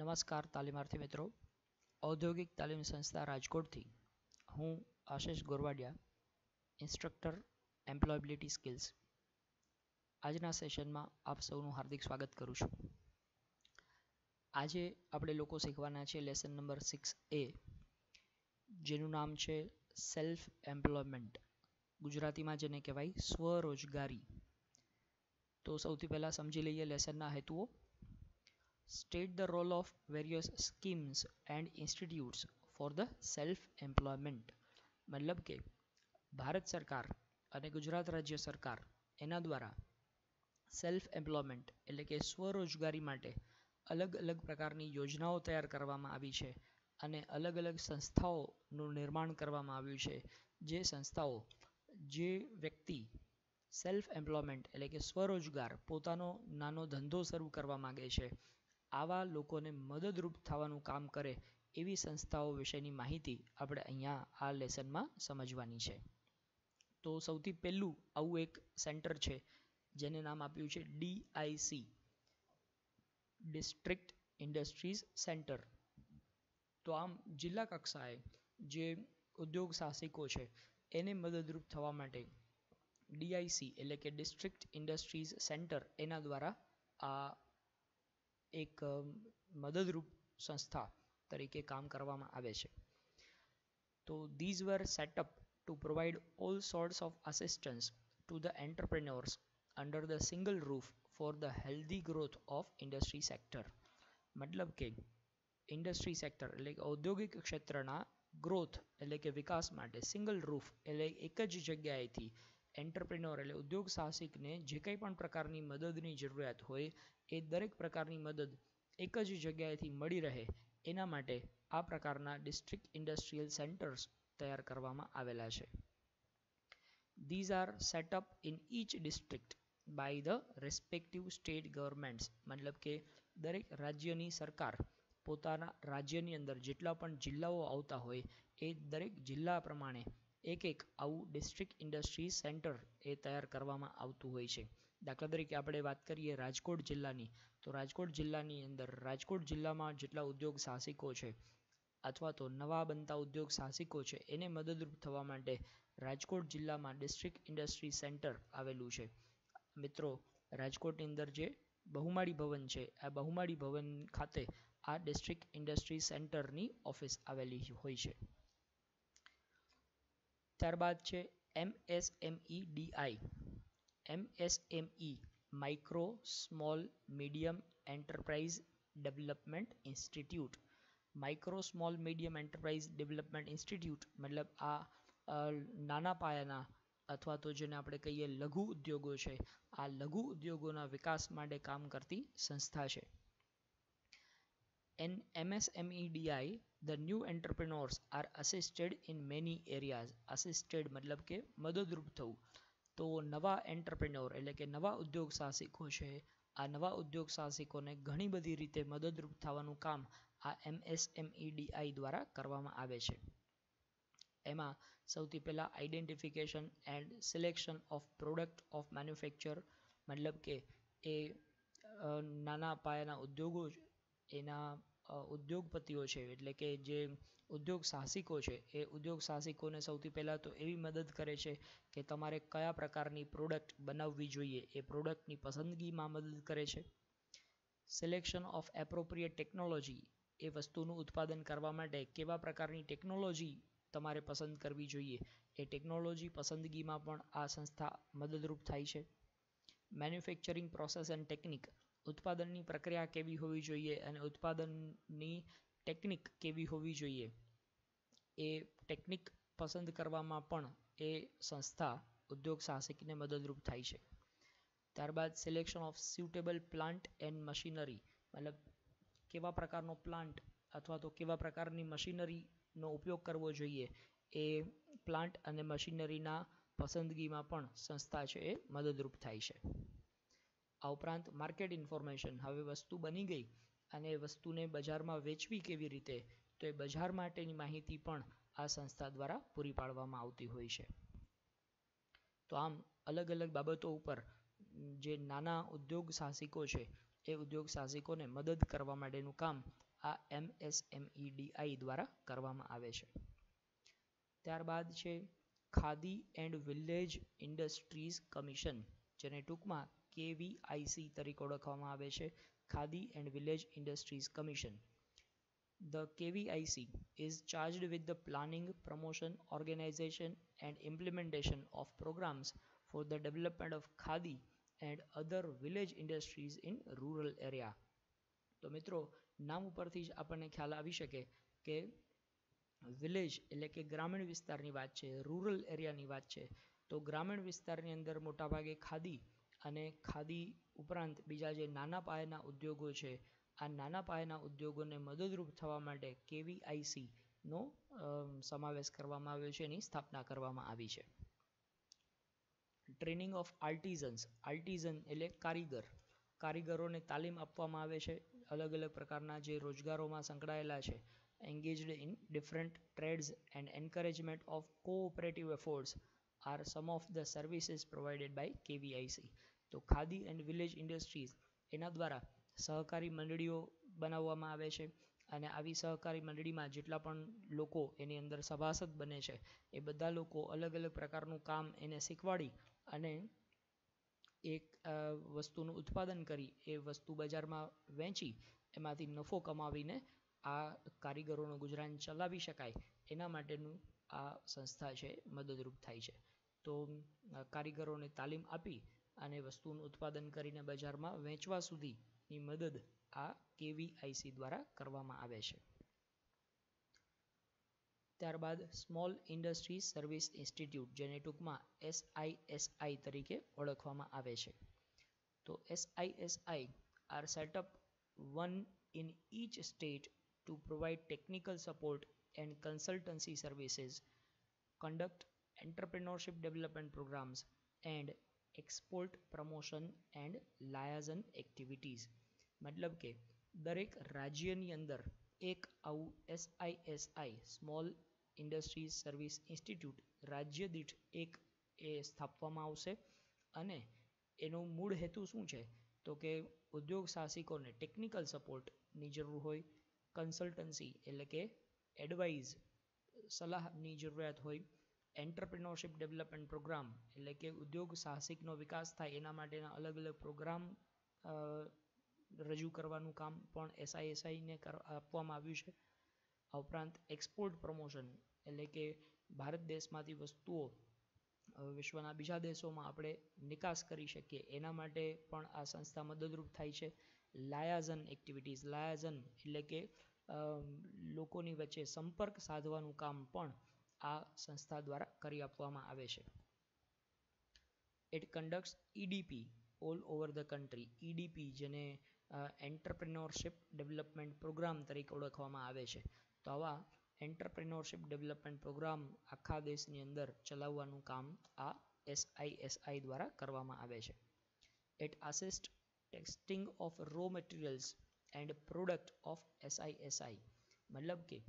નમસ્કાર તાલીમાર્થી મિત્રો, ઔદ્યોગિક તાલીમ સંસ્થા રાજકોટથી હું આશિષ ગોરવાડિયા, ઇન્સ્ટ્રક્ટર એમ્પ્લોયબિલિટી સ્કિલ્સ. આજના સેશનમાં આપ સૌનું હાર્દિક સ્વાગત કરું છું. આજે આપણે લોકો શીખવાના છે લેસન નંબર 6A, જેનું નામ છે સેલ્ફ એમ્પ્લોયમેન્ટ, ગુજરાતીમાં જેને કહેવાય સ્વરોજગારી. તો સૌથી પહેલાં સમજી લઈએ લેસનના હેતુઓ. State the role of various schemes and institutes for the self-employment. મતલબ કે ભારત સરકાર અને ગુજરાત રાજ્ય સરકાર એના દ્વારા સેલ્ફ એમ્પ્લોયમેન્ટ એટલે કે સ્વરોજગારી માટે અલગ અલગ પ્રકારની યોજનાઓ તૈયાર કરવામાં આવી છે અને અલગ અલગ સંસ્થાઓનું નિર્માણ કરવામાં આવ્યું છે. જે સંસ્થાઓ જે વ્યક્તિ સેલ્ફ એમ્પ્લોયમેન્ટ એટલે કે સ્વરોજગાર પોતાનો નાનો ધંધો શરૂ કરવા માગે છે, આવા લોકોને મદદરૂપ થવાનું કામ કરે એવી સંસ્થાઓ વિશેની માહિતી આપણે અહીંયા આ લેસનમાં સમજવાની છે. તો સૌથી પહેલું આવું એક સેન્ટર છે જેને નામ આપ્યું છે DIC, ડિસ્ટ્રિક્ટ ઇન્ડસ્ટ્રીઝ સેન્ટર. તો આમ જિલ્લા કક્ષાએ જે ઉદ્યોગ સાહસિકો છે એને મદદરૂપ થવા માટે DIC એટલે કે ડિસ્ટ્રિક્ટ ઇન્ડસ્ટ્રીઝ સેન્ટર એના દ્વારા આ એક મદદરૂપ સંસ્થા તરીકે કામ કરવામાં આવે છે. તો these were set up to provide all sorts of assistance to the entrepreneurs under the single roof for the healthy growth of industry sector. મતલબ કે ઇન્ડસ્ટ્રી સેક્ટર એટલે કે ઔદ્યોગિક ક્ષેત્રના ગ્રોથ એટલે કે વિકાસ માટે સિંગલ રૂફ એટલે એક જ જગ્યાએથી એન્ટરપ્રેન્યોર એટલે ઉદ્યોગ સાહસિકને જે કંઈ પણ પ્રકારની મદદની જરૂરિયાત હોય એ દરેક પ્રકારની મદદ એક જ જગ્યાએથી મળી રહે એના માટે આ પ્રકારના ડિસ્ટ્રિક્ટ ઇન્ડસ્ટ્રીયલ સેન્ટર્સ તૈયાર કરવામાં આવેલા છે. These are set up in each district by the respective state governments. મતલબ કે દરેક રાજ્યની સરકાર પોતાના રાજ્યની અંદર જેટલા પણ જિલ્લાઓ આવતા હોય એ દરેક જિલ્લા પ્રમાણે એક એક આવું ડિસ્ટ્રિક્ટ ઇન્ડસ્ટ્રી સેન્ટર એ તૈયાર કરવામાં આવતું હોય છે. દાખલા તરીકે આપણે વાત કરીએ રાજકોટ જિલ્લાની, તો રાજકોટ જિલ્લાની અંદર રાજકોટ જિલ્લામાં જેટલા ઉદ્યોગ સાહસિકો છે અથવા તો નવા બનતા ઉદ્યોગ સાહસિકો છે એને મદદરૂપ થવા માટે રાજકોટ જિલ્લામાં ડિસ્ટ્રિક્ટ ઇન્ડસ્ટ્રી સેન્ટર આવેલું છે. મિત્રો, રાજકોટની અંદર જે બહુમાળી ભવન છે આ બહુમાળી ભવન ખાતે આ ડિસ્ટ્રિક્ટ ઇન્ડસ્ટ્રી સેન્ટરની ઓફિસ આવેલી હોય છે. ત્યારબાદ છે MSMEDI. MSME micro small medium enterprise development institute. Micro small medium enterprise development institute મતલબ આ નાના પાયાના અથવા તો જેને આપણે કહીએ લઘુ ઉદ્યોગો છે, આ લઘુ ઉદ્યોગોના વિકાસ માટે કામ કરતી સંસ્થા છે. In MSMEDI, the new entrepreneurs are assisted in many areas. Assisted મતલબ કે મદદરૂપ થવું. તો નવા એન્ટરપ્રેન્યોર એટલે કે નવા ઉદ્યોગ સાહસિકો છે, આ નવા ઉદ્યોગ સાહસિકોને ઘણી બધી રીતે મદદરૂપ થવાનું કામ આ MSMEDI દ્વારા કરવામાં આવે છે. એમાં સૌથી પહેલાં identification and selection of product of manufacture મતલબ કે એ નાના પાયાના ઉદ્યોગો એના ઉદ્યોગપતિઓ છે એટલે કે જે ઉદ્યોગ સાહસિકો છે એ ઉદ્યોગ સાહસિકોને સૌથી પહેલાં તો એવી મદદ કરે છે કે તમારે કયા પ્રકારની પ્રોડક્ટ બનાવવી જોઈએ એ પ્રોડક્ટની પસંદગીમાં મદદ કરે છે. સિલેક્શન ઓફ એપ્રોપ્રિએટ ટેકનોલોજી, એ વસ્તુનું ઉત્પાદન કરવા માટે કેવા પ્રકારની ટેકનોલોજી તમારે પસંદ કરવી જોઈએ એ ટેકનોલોજી પસંદગીમાં પણ આ સંસ્થા મદદરૂપ થાય છે. મેન્યુફેક્ચરિંગ પ્રોસેસ એન્ડ ટેકનિક, ઉત્પાદનની પ્રક્રિયા કેવી હોવી જોઈએ અને ઉત્પાદનની ટેકનિક કેવી હોવી જોઈએ એ ટેકનિક પસંદ કરવામાં પણ એ સંસ્થા ઉદ્યોગ સાહસિકને મદદરૂપ થાય છે. ત્યારબાદ selection of suitable plant and machinery મતલબ કેવા પ્રકારનો પ્લાન્ટ અથવા તો કેવા પ્રકારની મશીનરીનો ઉપયોગ કરવો જોઈએ એ પ્લાન્ટ અને મશીનરીના પસંદગીમાં પણ સંસ્થા છે એ મદદરૂપ થાય છે. આ ઉપરાંત માર્કેટ ઇન્ફોર્મેશન, હવે વસ્તુ બની ગઈ અને એ વસ્તુને બજારમાં વેચવી કેવી રીતે તો એ બજાર માટેની માહિતી પણ આ સંસ્થા દ્વારા પૂરી પાડવામાં આવતી હોય છે. તો આમ અલગ અલગ બાબતો ઉપર જે નાના ઉદ્યોગ સાહસિકો છે એ ઉદ્યોગ સાહસિકોને મદદ કરવા માટેનું કામ આ MSMEDI દ્વારા કરવામાં આવે છે. ત્યારબાદ છે khadi and village industries commission, જેને ટૂંકમાં KVIC તરીકે ઓળખવામાં આવે છે, khadi and village industries commission. The KVIC is charged with the planning, promotion, organization and implementation of programs for the development of khadi and other village industries in rural area. તો મિત્રો, નામ ઉપરથી જ આપણને ખ્યાલ આવી શકે કે વિલેજ એટલે કે ગ્રામીણ વિસ્તારની વાત છે, રૂરલ એરિયાની વાત છે. તો ગ્રામીણ વિસ્તારની અંદર મોટાભાગે ખાદી અને ખાદી ઉપરાંત બીજા જે નાના પાયાના ઉદ્યોગો છે, આ નાના પાયાના ઉદ્યોગોને મદદરૂપ થવા માટે KVICનો સમાવેશ કરવામાં આવ્યો છે, એની સ્થાપના કરવામાં આવી છે. ટ્રેનિંગ ઓફ આર્ટિઝન્સ, આર્ટિઝન એટલે કારીગર, કારીગરોને તાલીમ આપવામાં આવે છે. અલગ અલગ પ્રકારના જે રોજગારોમાં સંકળાયેલા છે, engaged in different trades and encouragement of cooperative efforts are some of the services provided by KVIC. તો ખાદી એન્ડ વિલેજ ઇન્ડસ્ટ્રીઝ એના દ્વારા સહકારી મંડળીઓ બનાવવામાં આવે છે, અને આવી સહકારી મંડળીમાં જેટલા પણ લોકો એની અંદર સભાસદ બને છે, એ બધા લોકો અલગ અલગ પ્રકારનું કામ એને શીખવાડી અને એક વસ્તુનું ઉત્પાદન કરી એ વસ્તુ બજારમાં વેચી એમાંથી નફો કમાવીને આ કારીગરોનું ગુજરાન ચલાવી શકાય એના માટેનું આ સંસ્થા છે મદદરૂપ થાય છે. તો કારીગરોને તાલીમ આપી અને વસ્તુનું ઉત્પાદન કરીને બજારમાં વેચવા સુધીની મદદ આ KVIC દ્વારા કરવામાં આવે છે. ત્યારબાદ સ્મોલ ઇન્ડસ્ટ્રી સર્વિસ ઇન્સ્ટિટ્યૂટ, જેને ટૂંકમાં SISI તરીકે ઓળખવામાં આવે છે. તો SISI are set up one in each state to provide technical support and consultancy services, conduct entrepreneurship development programs and export promotion and liaison activities. મતલબ કે દરેક રાજ્યની અંદર એક આવું SISI small industries service institute રાજ્ય દીઠ એક એ સ્થાપવામાં આવશે, અને એનો મૂળ હેતુ શું છે તો કે ઉદ્યોગ સાહસિકોને ટેકનિકલ સપોર્ટની જરૂર હોય, કન્સલ્ટન્સી એટલે કે એડવાઇઝ સલાહની જરૂરિયાત હોય, એન્ટરપ્રિન્યોરશિપ ડેવલપમેન્ટ પ્રોગ્રામ એટલે કે ઉદ્યોગ સાહસિકનો વિકાસ થાય એના માટેના અલગ અલગ પ્રોગ્રામ રજૂ કરવાનું કામ પણ SISIને આપવામાં આવ્યું છે. આ ઉપરાંત એક્સપોર્ટ પ્રમોશન એટલે કે ભારત દેશમાંથી વસ્તુઓ વિશ્વના બીજા દેશોમાં આપણે નિકાસ કરી શકીએ એના માટે પણ આ સંસ્થા મદદરૂપ થાય છે. લાયાઝન એક્ટિવિટીઝ, લાયાઝન એટલે કે લોકોની વચ્ચે સંપર્ક સાધવાનું કામ પણ આ સંસ્થા દ્વારા કરી આપવામાં આવે છે. It conducts EDP all over the country. EDP જેને એન્ટરપ્રિન્યોરશિપ ડેવલપમેન્ટ પ્રોગ્રામ તરીકે ઓળખવામાં આવે છે. તો આવા એન્ટરપ્રિન્યોરશિપ ડેવલપમેન્ટ પ્રોગ્રામ આખા દેશની અંદર ચલાવવાનું કામ આ SISI દ્વારા કરવામાં આવે છે. It assist testing of raw materials and product of SISI. મતલબ કે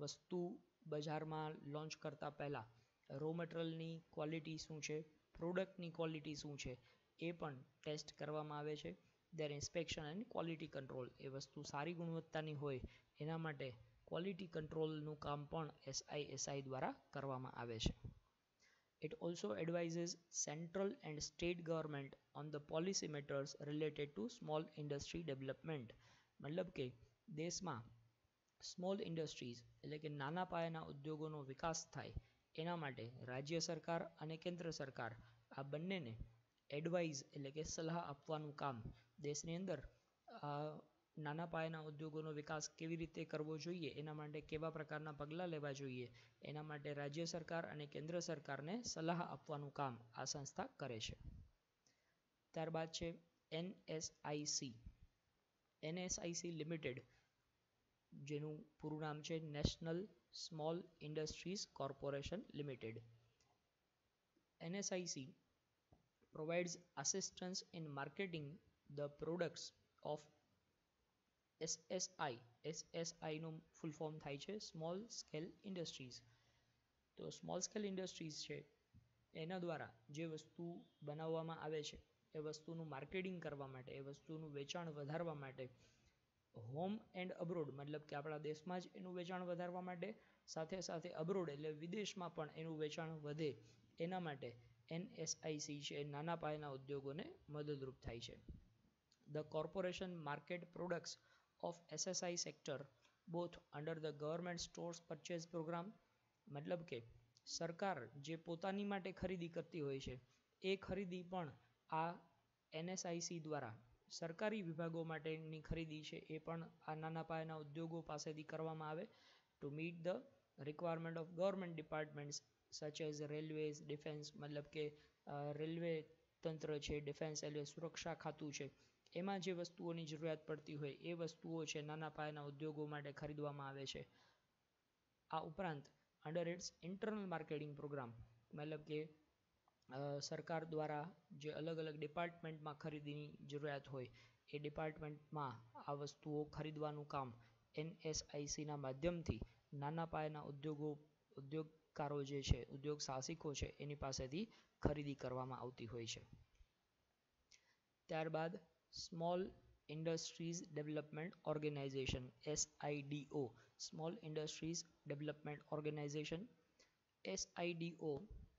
વસ્તુ બજારમાં લોન્ચ કરતાં પહેલાં રો મટીરિયલની ક્વોલિટી શું છે, પ્રોડક્ટની ક્વોલિટી શું છે એ પણ ટેસ્ટ કરવામાં આવે છે. દેર ઇન્સ્પેક્શન એન્ડ ક્વોલિટી કંટ્રોલ, એ વસ્તુ સારી ગુણવત્તાની હોય એના માટે ક્વોલિટી કંટ્રોલનું કામ પણ SISI દ્વારા કરવામાં આવે છે. It also advises central and state government on the policy matters related to small industry development. મતલબ કે દેશમાં સ્મોલ ઇન્ડસ્ટ્રીઝ એટલે કે નાના પાયાના ઉદ્યોગોનો વિકાસ થાય એના માટે રાજ્ય સરકાર અને કેન્દ્ર સરકાર આ બંનેને એડવાઇઝ એટલે કે સલાહ આપવાનું કામ, દેશની અંદર નાના પાયાના ઉદ્યોગોનો વિકાસ કેવી રીતે કરવો જોઈએ, એના માટે કેવા પ્રકારના પગલાં લેવા જોઈએ, એના માટે રાજ્ય સરકાર અને કેન્દ્ર સરકારને સલાહ આપવાનું કામ આ સંસ્થા કરે છે. ત્યારબાદ છે NSIC. NSIC લિમિટેડ, જેનું પૂરું નામ છે national small industries corporation limited. NSIC provides assistance in marketing the products of SSI. SSI નું ફૂલ ફોર્મ થાય છે સ્મોલ સ્કેલ ઇન્ડસ્ટ્રીઝ. તો સ્મોલ સ્કેલ ઇન્ડસ્ટ્રીઝ છે એના દ્વારા જે વસ્તુ બનાવવામાં આવે છે એ વસ્તુનું માર્કેટિંગ કરવા માટે, એ વસ્તુનું વેચાણ વધારવા માટે હોમ એન્ડ અબ્રોડ મતલબ કે આપણા દેશમાં જ એનું વેચાણ વધારવા માટે સાથે સાથે અબ્રોડ એટલે વિદેશમાં પણ એનું વેચાણ વધે એના માટે NSIC છે નાના પાયાના ઉદ્યોગોને મદદરૂપ થાય છે. The corporation market products of SSI sector both under the government stores purchase program મતલબ કે સરકાર જે પોતાની માટે ખરીદી કરતી હોય છે એ ખરીદી પણ આ NSIC દ્વારા સરકારી વિભાગો માટેની ખરીદી છે એ પણ આ નાના પાયાના ઉદ્યોગો પાસેથી કરવામાં આવે to meet the requirement of government departments such as railways, defense મતલબ કે રેલવે તંત્ર છે, ડિફેન્સ એટલે સુરક્ષા ખાતું છે, એમાં જે વસ્તુઓની જરૂરિયાત પડતી હોય એ વસ્તુઓ છે નાના પાયાના ઉદ્યોગો માટે ખરીદવામાં આવે છે. આ ઉપરાંત under its internal marketing programme મતલબ કે સરકાર દ્વારા જે અલગ અલગ ડિપાર્ટમેન્ટમાં ખરીદીની જરૂરિયાત હોય એ ડિપાર્ટમેન્ટમાં આ વસ્તુઓ ખરીદવાનું કામ NSICના માધ્યમથી નાના પાયાના ઉદ્યોગકારો જે છે ઉદ્યોગ સાહસિકો છે એની પાસેથી ખરીદી કરવામાં આવતી હોય છે. ત્યારબાદ small industries development organisation SIDO small industries development organisation SIDO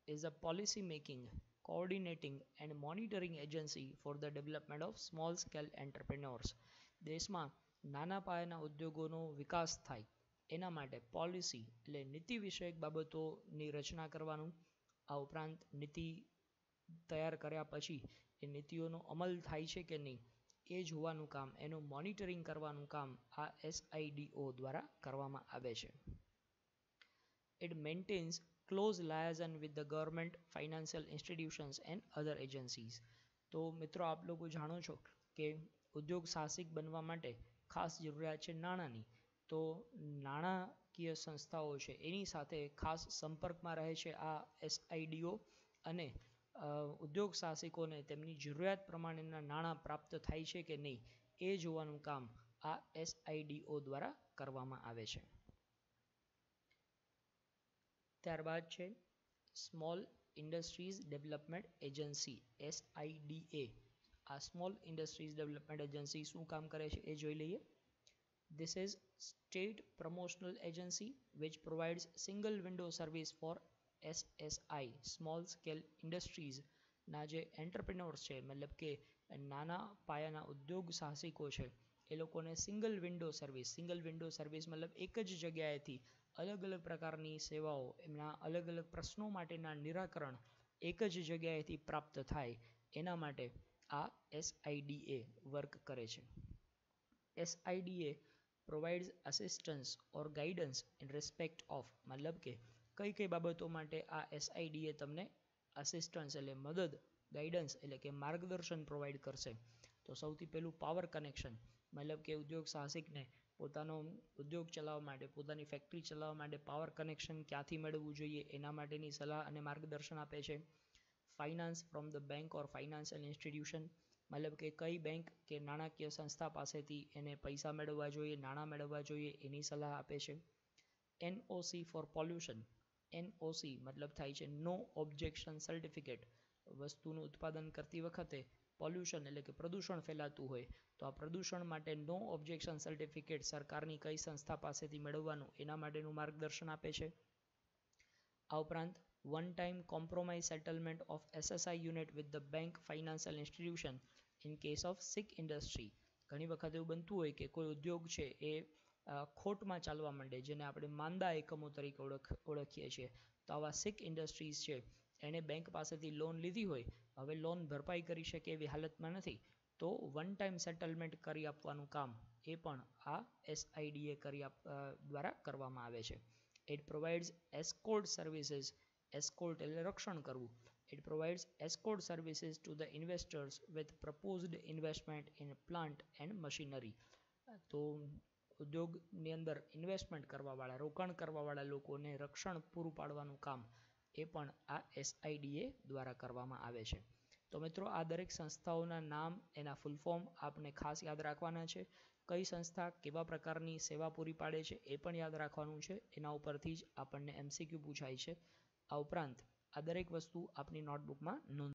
is a policy making, coordinating and monitoring agency for the development of small scale entrepreneurs. દેશમાં નાના પાયાના ઉદ્યોગોનો વિકાસ થાય એના માટે પોલિસી એટલે નીતિ વિષયક બાબતોની રચના કરવાનું, આ ઉપરાંત નીતિ તૈયાર કર્યા પછી એ નીતિઓનો અમલ થાય છે કે નહીં એ જોવાનું કામ, એનું મોનિટરિંગ કરવાનું કામ આ SIDO દ્વારા કરવામાં આવે છે. It maintains close liaison with the government, financial institutions and other agencies. તો મિત્રો આપ લોકો જાણો છો કે ઉદ્યોગ સાહસિક બનવા માટે ખાસ જરૂરિયાત છે નાણાંની. તો નાણાકીય સંસ્થાઓ છે એની સાથે ખાસ સંપર્કમાં રહે છે આ SIDO અને ઉદ્યોગ સાહસિકોને તેમની જરૂરિયાત પ્રમાણેના નાણાં પ્રાપ્ત થાય છે કે નહીં એ જોવાનું કામ આ SIDO દ્વારા કરવામાં આવે છે. ત્યારબાદ છે small industries development agency SIDA. આ સ્મોલ ઇન્ડસ્ટ્રીઝ ડેવલપમેન્ટ એજન્સી શું કામ કરે છે એ જોઈ લઈએ. This is state promotional agency which provides single window service for SSI small scale industries ના જે એન્ટરપ્રિનોર્સ છે મતલબ કે નાના પાયાના ઉદ્યોગ સાહસિકો છે એ લોકોને સિંગલ વિન્ડો સર્વિસ મતલબ એક જ જગ્યાએથી અલગ અલગ પ્રકારની સેવાઓ એમના અલગ અલગ પ્રશ્નો માટેના નિરાકરણ એક જ જગ્યાએથી પ્રાપ્ત થાય એના માટે આ SIDA વર્ક કરે છે. SIDA provides assistance or guidance in respect of મતલબ કે કઈ કઈ બાબતો માટે આ SIDA તમને અસિસ્ટન્સ એટલે મદદ, ગાઈડન્સ એટલે કે માર્ગદર્શન પ્રોવાઈડ કરશે. તો સૌથી પહેલું પાવર કનેક્શન મતલબ કે ઉદ્યોગ સાહસિકને પોતાનો ઉદ્યોગ ચલાવવા માટે, પોતાની ફેક્ટરી ચલાવવા માટે પાવર કનેક્શન ક્યાંથી મેળવવું જોઈએ એના માટેની સલાહ અને માર્ગદર્શન આપે છે. Finance from the bank or financial institution મતલબ કે કઈ બેંક કે નાણાકીય સંસ્થા પાસેથી એને પૈસા મેળવવા જોઈએ, નાણાં મેળવવા જોઈએ એની સલાહ આપે છે. NOC ફોર પોલ્યુશન NOC મતલબ થાય છે નો ઓબ્જેક્શન સર્ટિફિકેટ. વસ્તુનું ઉત્પાદન કરતી વખતે પોલ્યુશન એટલે કે પ્રદૂષણ ફેલાતું હોય તો આ પ્રદૂષણ માટે નો ઓબ્જેક્શન સર્ટિફિકેટ સરકારની કઈ સંસ્થા પાસેથી મેળવવાનું એના માટેનું માર્ગદર્શન આપે છે. આ ઉપરાંત one time compromise settlement of SSI unit with the bank financial institution in case of sick industry. ઘણી વખત એવું બનતું હોય કે કોઈ ઉદ્યોગ છે એ ખોટમાં ચાલવા માંડે જેને આપણે માંદા એકમો તરીકે ઓળખીએ છીએ. તો આવા સિક ઇન્ડસ્ટ્રીઝ છે એણે બેંક પાસેથી લોન લીધી હોય, હવે લોન ભરપાઈ કરી શકે એવી હાલતમાં નથી તો વન ટાઈમ સેટલમેન્ટ કરી આપવાનું કામ એ પણ આ SIDA દ્વારા કરવામાં આવે છે. It provides escort services. Escort એટલે રક્ષણ કરવું. It provides escort services to the investors with proposed investment in plant and machinery. તો ઉદ્યોગની અંદર ઇન્વેસ્ટમેન્ટ કરવાવાળા, રોકાણ કરવાવાળા લોકોને રક્ષણ પૂરું પાડવાનું કામ એ પણ આ SIDA દ્વારા કરવામાં આવે છે. તો મિત્રો આ દરેક સંસ્થાઓના નામ, એના ફૂલ ફોર્મ આપને ખાસ યાદ રાખવાના છે. કઈ સંસ્થા કેવા પ્રકારની સેવા પૂરી પાડે છે એ પણ યાદ રાખવાનું છે. એના ઉપરથી જ આપણને MCQ પૂછાય છે. આ ઉપરાંત આ દરેક વસ્તુ આપની નોટબુકમાં નોંધ